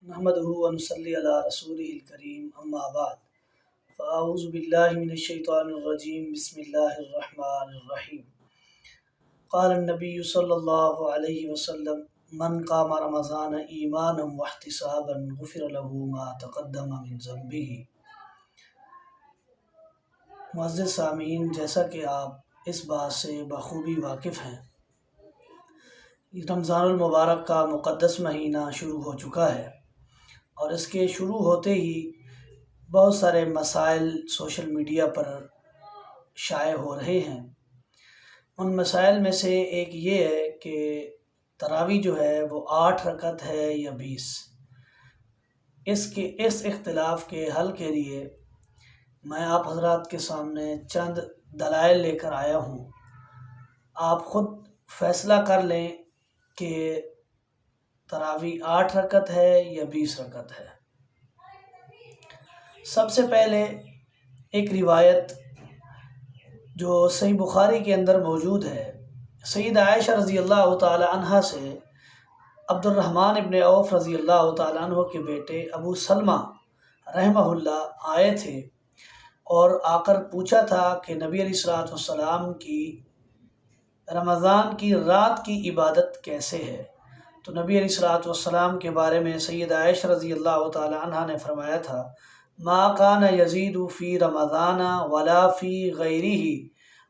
نحمده ونصلي على رسوله الكريم اما بعد فاعوذ بالله من الشيطان الرجيم بسم الله الرحمن الرحيم قال النبي صلى الله عليه وسلم من قام رمضان ایمانا واحتسابا غفر له ما تقدم من ذنبه۔ معزز سامعین، جیسا کہ آپ اس بات سے بخوبی واقف ہیں، رمضان المبارک کا مقدس مہینہ شروع ہو چکا ہے اور اس کے شروع ہوتے ہی بہت سارے مسائل سوشل میڈیا پر شائع ہو رہے ہیں۔ ان مسائل میں سے ایک یہ ہے کہ تراویح جو ہے وہ 8 رکعت ہے یا 20۔ اس اختلاف کے حل کے لیے میں آپ حضرات کے سامنے چند دلائل لے کر آیا ہوں۔ آپ خود فیصلہ کر لیں کہ تراویح 8 رکعت ہے یا 20 رکعت ہے۔ سب سے پہلے ایک روایت جو صحیح بخاری کے اندر موجود ہے، سیدہ عائشہ رضی اللہ تعالی عنہ سے عبد الرحمن ابن عوف رضی اللہ تعالی عنہ کے بیٹے ابو سلمہ رحمہ اللہ آئے تھے اور آ کر پوچھا تھا کہ نبی علیہ الصلوۃ والسلام کی رمضان کی رات کی عبادت کیسے ہے؟ تو نبی علیہ الصلوۃ والسلام کے بارے میں سیدہ عائشہ رضی اللہ تعالی عنہ نے فرمایا تھا، ما کان یزید فی رمضان ولا فی غیرہ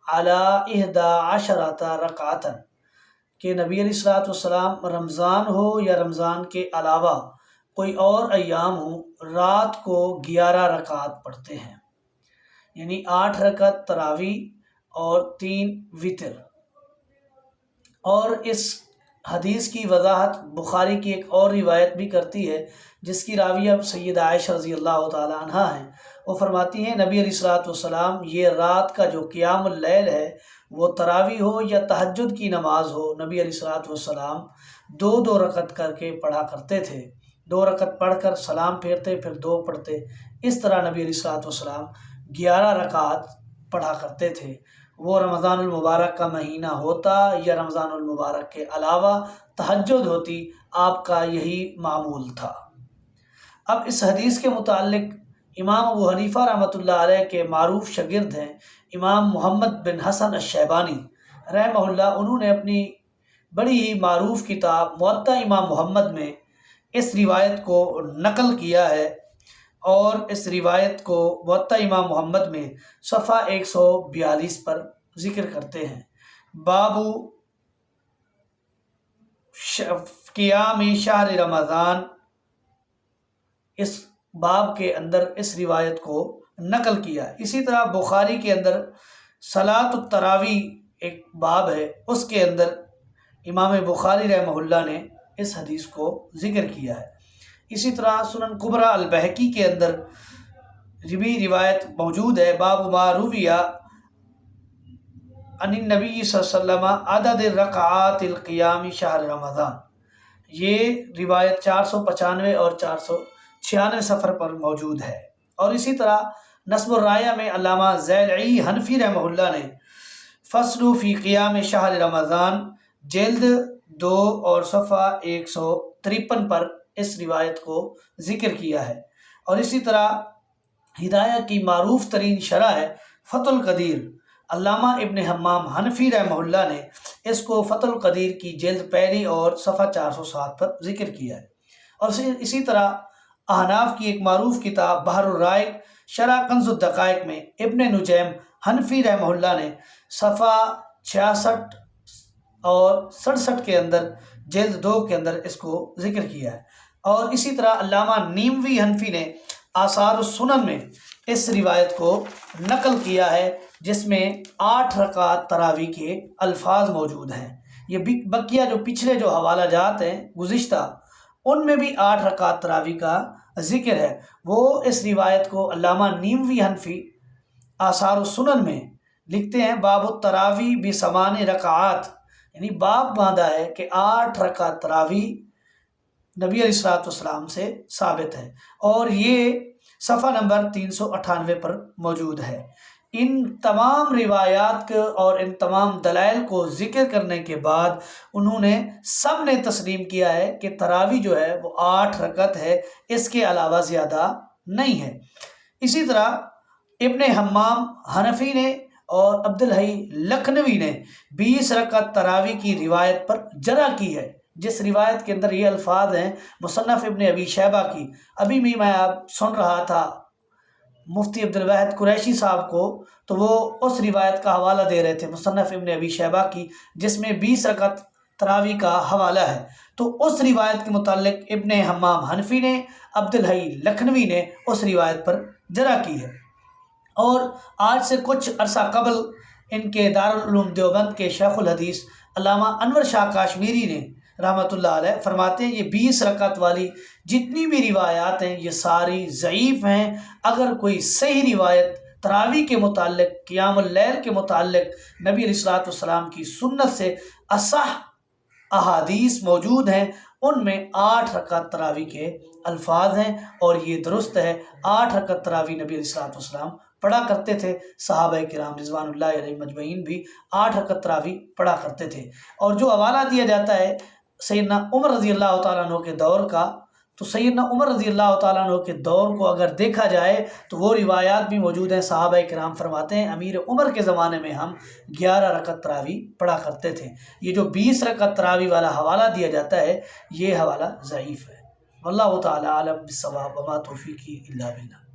علی 11 رکعۃ، کہ نبی علیہ الصلوۃ والسلام رمضان ہو یا رمضان کے علاوہ کوئی اور ایام ہوں، رات کو 11 رکعات پڑھتے ہیں، یعنی 8 رکعت تراویح اور 3 وتر۔ اور اس حدیث کی وضاحت بخاری کی ایک اور روایت بھی کرتی ہے، جس کی راویہ سیدہ عائشہ رضی اللہ تعالی عنہ ہیں۔ وہ فرماتی ہیں نبی علیہ الصلوۃ والسلام یہ رات کا جو قیام اللیل ہے، وہ تراویح ہو یا تہجد کی نماز ہو، نبی علیہ الصلوۃ والسلام 2 رکعت کر کے پڑھا کرتے تھے۔ 2 رکعت پڑھ کر سلام پھیرتے، پھر 2 پڑھتے۔ اس طرح نبی علیہ الصلوۃ والسلام 11 رکعات پڑھا کرتے تھے۔ وہ رمضان المبارک کا مہینہ ہوتا یا رمضان المبارک کے علاوہ تہجد ہوتی، آپ کا یہی معمول تھا۔ اب اس حدیث کے متعلق امام ابو حنیفہ رحمۃ اللہ علیہ کے معروف شاگرد ہیں امام محمد بن حسن الشیبانی رحمہ اللہ، انہوں نے اپنی بڑی ہی معروف کتاب موطا امام محمد میں اس روایت کو نقل کیا ہے، اور اس روایت کو موطا امام محمد میں صفحہ 142 پر ذکر کرتے ہیں۔ باب قیام شہر رمضان، اس باب کے اندر اس روایت کو نقل کیا۔ اسی طرح بخاری کے اندر صلاۃ التراویح ایک باب ہے، اس کے اندر امام بخاری رحمہ اللہ نے اس حدیث کو ذکر کیا ہے۔ اسی طرح سنن کبریٰ البیہقی کے اندر بھی روایت موجود ہے، باب ما روی عن النبی صلی اللہ علیہ وسلم عدد رکعات القیام شہر رمضان۔ یہ روایت 495 اور 496 صفحہ پر موجود ہے۔ اور اسی طرح نصب الرایہ میں علامہ ذیلعی حنفی رحمہ اللہ نے فصل فی قیام شہر رمضان جلد 2 اور صفحہ 153 پر اس روایت کو ذکر کیا ہے۔ اور اسی طرح ہدایہ کی معروف ترین شرح ہے فتح القدیر، علامہ ابن حمام حنفی رحمہ اللہ نے اس کو فتح القدیر کی جلد 1 اور صفحہ 407 پر ذکر کیا ہے۔ اور اسی طرح احناف کی ایک معروف کتاب بحر الرائق شرح کنز الدقائق میں ابن نجیم حنفی رحمہ اللہ نے صفحہ 66 اور 67 کے اندر جلد 2 کے اندر اس کو ذکر کیا ہے۔ اور اسی طرح علامہ نیموی حنفی نے آثار السنن میں اس روایت کو نقل کیا ہے، جس میں 8 رکعات تراویح کے الفاظ موجود ہیں۔ یہ بقیہ جو پچھلے جو حوالہ جات ہیں گزشتہ، ان میں بھی 8 رکعات تراویح کا ذکر ہے۔ وہ اس روایت کو علامہ نیموی حنفی آثار السنن میں لکھتے ہیں، باب التراویح ب8 رکعات، یعنی باب باندھا ہے کہ 8 رکعت تراویح نبی علیہ الصلوۃ والسلام سے ثابت ہے، اور یہ صفحہ نمبر 398 پر موجود ہے۔ ان تمام روایات کو اور ان تمام دلائل کو ذکر کرنے کے بعد انہوں نے سب نے تسلیم کیا ہے کہ تراویح جو ہے وہ 8 رکعت ہے، اس کے علاوہ زیادہ نہیں ہے۔ اسی طرح ابن حمام حنفی نے اور عبدالحی لکھنوی نے 20 رکعت تراویح کی روایت پر جرح کی ہے، جس روایت کے اندر یہ الفاظ ہیں مصنف ابن ابی شیبہ کی۔ ابھی بھی میں آپ سن رہا تھا مفتی عبدالواحد قریشی صاحب کو، تو وہ اس روایت کا حوالہ دے رہے تھے مصنف ابن ابی شیبہ کی، جس میں 20 رکعت تراویح کا حوالہ ہے۔ تو اس روایت کے متعلق ابن حمام حنفی نے، عبدالحی لکھنوی نے اس روایت پر جرح کی ہے۔ اور آج سے کچھ عرصہ قبل ان کے دارالعلوم دیوبند کے شیخ الحدیث علامہ انور شاہ کاشمیری نے رحمۃ اللہ علیہ فرماتے ہیں یہ 20 رکعت والی جتنی بھی روایات ہیں یہ ساری ضعیف ہیں۔ اگر کوئی صحیح روایت تراویح کے متعلق، قیام اللیل کے متعلق نبی علیہ الصلوۃ والسلام کی سنت سے اصح احادیث موجود ہیں، ان میں 8 رکعت تراویح کے الفاظ ہیں، اور یہ درست ہے 8 رکعت تراویح نبی علیہ الصلوۃ والسلام پڑھا کرتے تھے۔ صحابہ کرام رضوان اللہ علیہ مجمعین بھی 8 رکعت تراویح پڑھا کرتے تھے۔ اور جو حوالہ دیا جاتا ہے سیدنا عمر رضی اللہ تعالیٰ عنہ کے دور کا، تو سیدنا عمر رضی اللہ تعالیٰ عنہ کے دور کو اگر دیکھا جائے تو وہ روایات بھی موجود ہیں۔ صحابہ کرام فرماتے ہیں امیر عمر کے زمانے میں ہم 11 رکعت تراویح پڑھا کرتے تھے۔ یہ جو 20 رکعت تراویح والا حوالہ دیا جاتا ہے یہ حوالہ ضعیف ہے۔ واللہ تعالیٰ عالم بالصواب، وما توفیقی الا باللہ۔